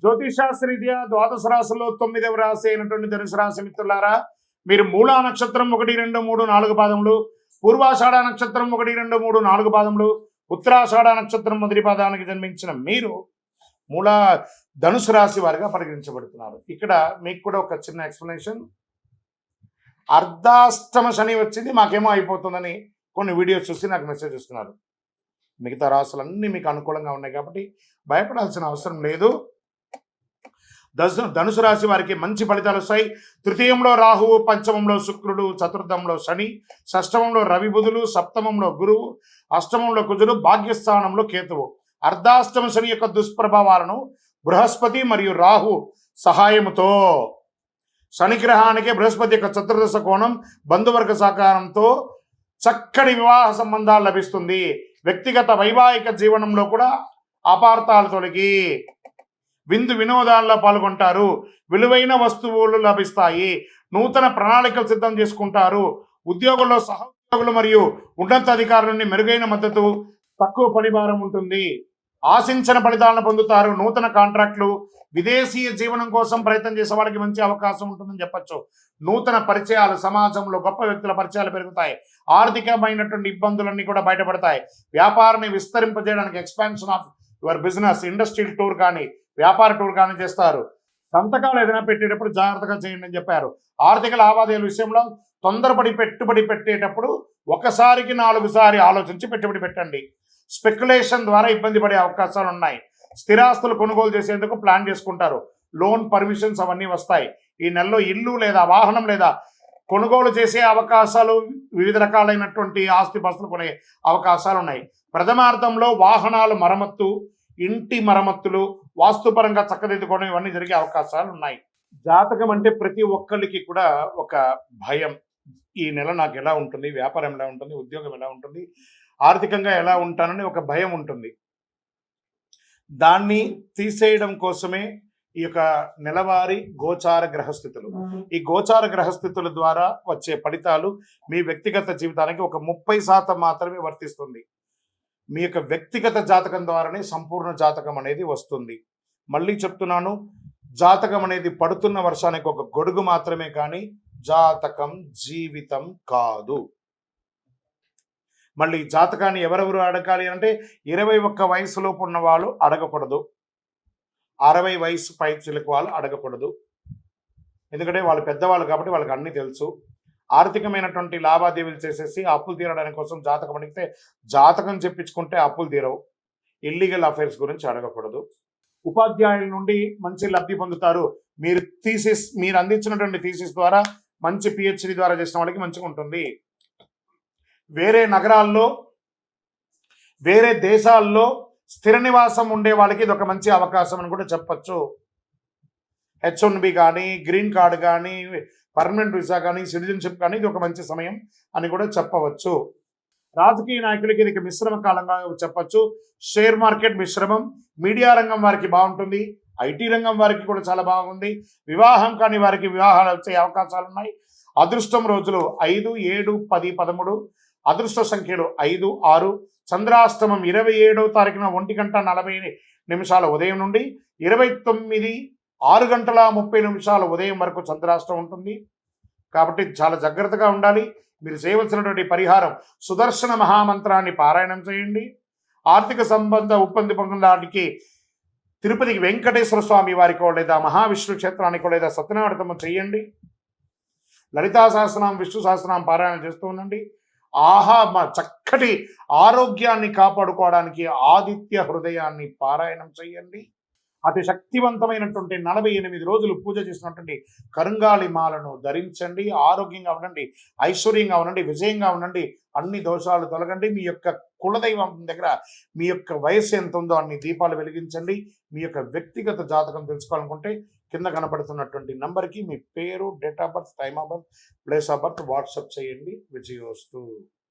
జ్యోతిషాస్త్రరీత్యా ద్వాదశ రాశుల్లో 9వ రాశి అయినటువంటి ధనుసు రాశి మిత్రులారా, మీరు మూలా నక్షత్రం 1, 2, 3, 4 పాదములు, పూర్వాషాఢ నక్షత్రం 1, 2, 3, 4 పాదములు, ఉత్తరాషాఢ నక్షత్రం మొదటి పాదానికి జన్మించిన మీరు మూలా ధనుసు రాశి వారిగా పరిగణించబడుతున్నారు. ఇక్కడ మీకు కూడా ఒక చిన్న ఎక్స్ప్లెనేషన్. అర్ధాష్టమ శని వచ్చింది, మాకేమో అయిపోతుందని కొన్ని వీడియోస్ చూసి నాకు మెసేజ్ ఇస్తున్నారు. మిగతా రాశులన్నీ మీకు అనుకూలంగా ఉన్నాయి కాబట్టి భయపడాల్సిన అవసరం లేదు. ధనుసు రాశి వారికి మంచి ఫలితాలు వస్తాయి. తృతీయంలో రాహువు, పంచమంలో శుక్రుడు, చతుర్థంలో శని, షష్టమంలో రవి బుధులు, సప్తమంలో గురువు, అష్టమంలో కుజుడు, భాగ్యస్థానంలో కేతువు. అర్ధాష్టమ శని యొక్క దుష్ప్రభావాలను బృహస్పతి మరియు రాహు సహాయముతో, శనిగ్రహానికి బృహస్పతి యొక్క చతుర్దశ కోణం, బంధువర్గ సహకారంతో చక్కటి వివాహ సంబంధాలు లభిస్తుంది. వ్యక్తిగత వైవాహిక జీవనంలో కూడా అపార్థాలు తొలగి విందు వినోదాల్లో పాల్గొంటారు. విలువైన వస్తువులు లభిస్తాయి. నూతన ప్రణాళికలు సిద్ధం చేసుకుంటారు. ఉద్యోగుల్లో సహోద్యోగులు మరియు ఉన్నతాధికారుల నుండి మెరుగైన మద్దతు, తక్కువ పనిభారం ఉంటుంది. ఆశించిన ఫలితాలను పొందుతారు. నూతన కాంట్రాక్టులు, విదేశీయ జీవనం కోసం ప్రయత్నం చేసే వాళ్ళకి మంచి అవకాశం ఉంటుందని చెప్పచ్చు. నూతన పరిచయాలు, సమాజంలో గొప్ప వ్యక్తుల పరిచయాలు పెరుగుతాయి. ఆర్థికమైనటువంటి ఇబ్బందులన్నీ కూడా బయటపడతాయి. వ్యాపారాన్ని విస్తరింపజేయడానికి expansion of your business, industrial tour కానీ వ్యాపార టూర్ కానీ చేస్తారు. సంతకాలు ఏదైనా పెట్టేటప్పుడు జాగ్రత్తగా చేయండి అని చెప్పారు. ఆర్థిక లావాదేవీల విషయంలో తొందరపడి పెట్టుబడి పెట్టేటప్పుడు ఒకసారికి 4 సారి ఆలోచించి పెట్టుబడి పెట్టండి. స్పెక్యులేషన్ ద్వారా ఇబ్బంది పడే అవకాశాలు ఉన్నాయి. స్థిరాస్తులు కొనుగోలు చేసేందుకు ప్లాన్ చేసుకుంటారు. లోన్ పర్మిషన్స్ అవన్నీ వస్తాయి. ఈ నెలలో ఇల్లు లేదా వాహనం లేదా కొనుగోలు చేసే అవకాశాలు, వివిధ రకాలైనటువంటి ఆస్తిపాస్తులు కొనే అవకాశాలు ఉన్నాయి. ప్రథమార్థంలో వాహనాలు మరమ్మత్తు, ఇంటి మరమ్మతులు, వాస్తుపరంగా చక్కదిద్దుకోవడం ఇవన్నీ జరిగే అవకాశాలు ఉన్నాయి. జాతకం అంటే ప్రతి ఒక్కరికి కూడా ఒక భయం. ఈ నెల నాకు ఎలా ఉంటుంది, వ్యాపారం ఎలా ఉంటుంది, ఉద్యోగం ఎలా ఉంటుంది, ఆర్థికంగా ఎలా ఉంటానని ఒక భయం ఉంటుంది. దాన్ని తీసేయడం కోసమే ఈ యొక్క నెలవారీ గోచార గ్రహస్థితులు. ఈ గోచార గ్రహస్థితుల ద్వారా వచ్చే ఫలితాలు మీ వ్యక్తిగత జీవితానికి ఒక 30% మాత్రమే వర్తిస్తుంది. మీ యొక్క వ్యక్తిగత జాతకం ద్వారానే సంపూర్ణ జాతకం అనేది వస్తుంది. మళ్ళీ చెప్తున్నాను, జాతకం అనేది పడుతున్న వర్షానికి ఒక గొడుగు మాత్రమే, కానీ జాతకం జీవితం కాదు. మళ్ళీ జాతకాన్ని ఎవరెవరు అడగాలి అంటే 21 వయసులోపు ఉన్న వాళ్ళు అడగకూడదు. 60 వయసు పైచిలకు వాళ్ళు అడగకూడదు. ఎందుకంటే వాళ్ళు పెద్దవాళ్ళు కాబట్టి వాళ్ళకి అన్నీ తెలుసు. ఆర్థికమైనటువంటి లావాదేవీలు చేసేసి అప్పులు తీరడానికి కోసం జాతకం అడిగితే జాతకం చెప్పించుకుంటే అప్పులు తీరవు. ఇల్లీగల్ అఫైర్స్ గురించి అడగకూడదు. ఉపాధ్యాయుల నుండి మంచి లబ్ధి పొందుతారు. మీరు అందించినటువంటి థీసిస్ ద్వారా, మంచి పిహెచ్డి ద్వారా చేసిన వాళ్ళకి మంచిగా ఉంటుంది. వేరే నగరాల్లో, వేరే దేశాల్లో స్థిర నివాసం ఉండే వాళ్ళకి ఇది ఒక మంచి అవకాశం అని కూడా చెప్పచ్చు. H1B కానీ, గ్రీన్ కార్డు కానీ, పర్మనెంట్ వీసా కానీ, సిటిజన్షిప్ కానీ ఇది ఒక మంచి సమయం అని కూడా చెప్పవచ్చు. రాజకీయ నాయకులకి ఇది మిశ్రమ కాలంగా చెప్పచ్చు. షేర్ మార్కెట్ మిశ్రమం. మీడియా రంగం వారికి బాగుంటుంది. ఐటీ రంగం వారికి కూడా చాలా బాగుంది. వివాహం కాని వారికి వివాహాలు వచ్చే అవకాశాలు ఉన్నాయి. అదృష్టం రోజులు 5, 7, 10, 13. అదృష్ట సంఖ్యలు 5, 6. చంద్రాష్టమం 27వ తారీఖున 1:40 ఉదయం నుండి 29 6:30 ఉదయం వరకు చంద్రాష్టమం ఉంటుంది. కాబట్టి చాలా జాగ్రత్తగా ఉండాలి. మీరు చేయవలసినటువంటి పరిహారం, సుదర్శన మహామంత్రాన్ని పారాయణం చేయండి. ఆర్థిక సంబంధ ఇబ్బంది పొందడానికి తిరుపతికి వెంకటేశ్వర స్వామి వారికో లేదా మహావిష్ణు క్షేత్రానికో లేదా సత్యనారాయణ చేయండి. లలితా సహస్రనామం, విష్ణు సహస్రనామం పారాయణం చేస్తూ ఉండండి. చక్కటి ఆరోగ్యాన్ని కాపాడుకోవడానికి ఆదిత్య హృదయాన్ని పారాయణం చేయండి. అతి శక్తివంతమైనటువంటి 48 రోజులు పూజ చేసినటువంటి కరుంగాళి మాలను ధరించండి. ఆరోగ్యంగా ఉండండి, ఐశ్వర్యంగా ఉండండి, విజయంగా ఉండండి. అన్ని దోషాలు తొలగండి. మీ యొక్క కులదైవం దగ్గర మీ యొక్క వయస్సు ఎంత ఉందో అన్ని దీపాలు వెలిగించండి. మీ యొక్క వ్యక్తిగత జాతకం తెలుసుకోవాలనుకుంటే కింద కనపడుతున్నటువంటి నంబర్కి మీ పేరు, date of birth, time of birth, place of birth WhatsApp చేయండి. విజయోస్తు.